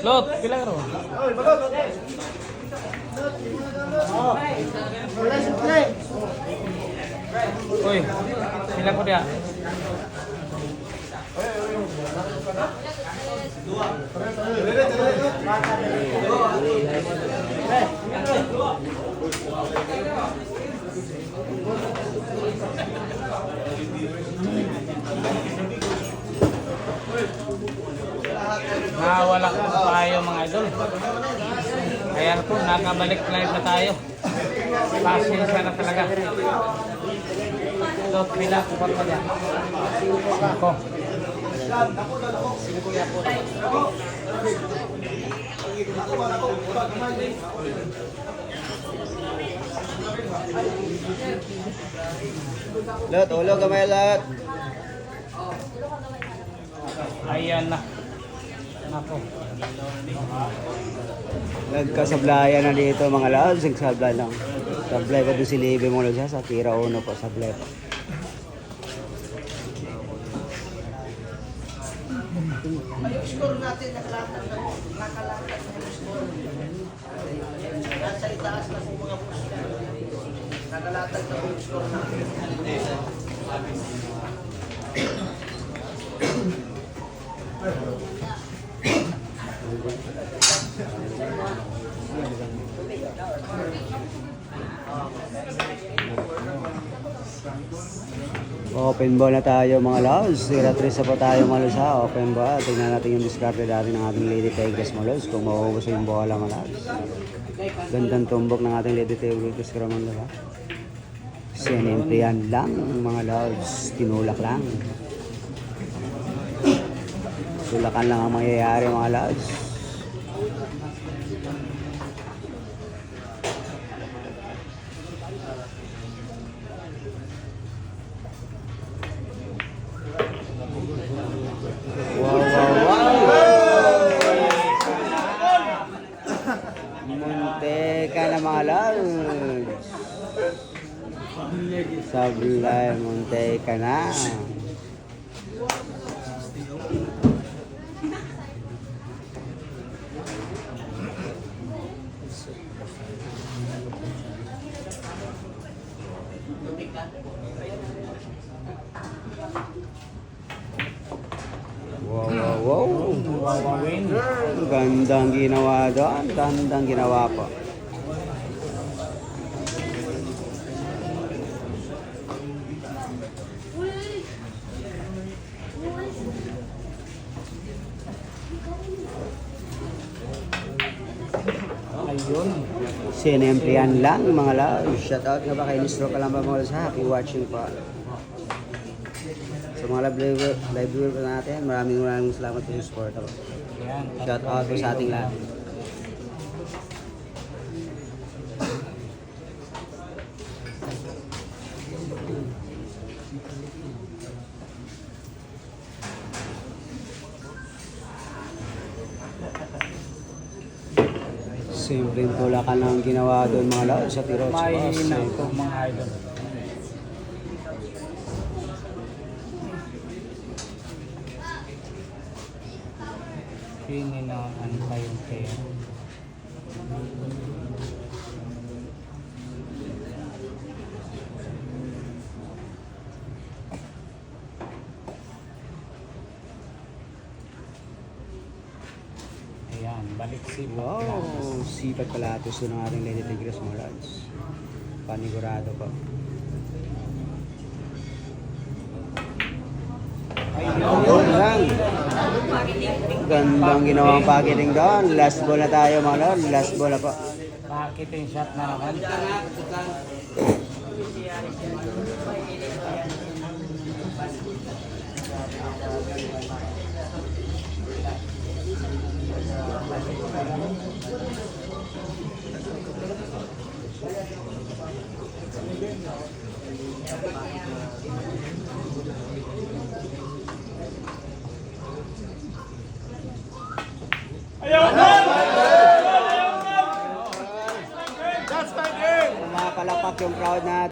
Lot, pila ka ro? Uy, pila ko dia? Wala tayo mga idol. Ayan po, nakabalik live na tayo. Pasensya na talaga. So, pila ko pa pala. Ako. Lot, ulo kamay lot. Ayan na. Ako. Nagkasablayan na dito mga lods, nagsablay lang. Sablay pa doon si Libby mo siya sa tira uno po, sablay pa. Yung score natin nakalatag na score. Nasa itaas na po mga boss. Nakalatag na po yung score natin. Open ball na tayo mga lods. Tira 3 pa tayo mga lods ha. Open ball. Tingnan natin yung discarte natin ng ating Lady Tigers mga lods. Kung mauubos yung bola mga lods. Gandang tumbok ng ating Lady Tigers karaman diba? Sinimplihan lang mga lods. Tinulak lang. Sulakan lang ang mangyayari mga lods. Muntika na mga lods. Sablay, muntika na. Wow. Gandang ginawa doon. Gandang ginawa po. Ayun. Sinemplihan lang mga lods. Shout out nga ba kay Nistro Kalamba mga lods. Happy watching po. Sa mga live viewer po natin, maraming salamat po sa support. Ayan. Shout out po sa ating lahat. Simpleng tulakan lang ang ginawa doon mga lods sa tiro. Mahina ito mga idol. Pininaan pa yung kaya. Ayan, balik sipat Wow, lang. sipat pala ito ng ating Lady Tigres mga lods. Panigurado pa. Ayun lang. Gandang ginawang packaging doon. Last ball na tayo mga lods. Last ball na po. Bakit yung shot na naman? Kumapalapak yung crowd natin.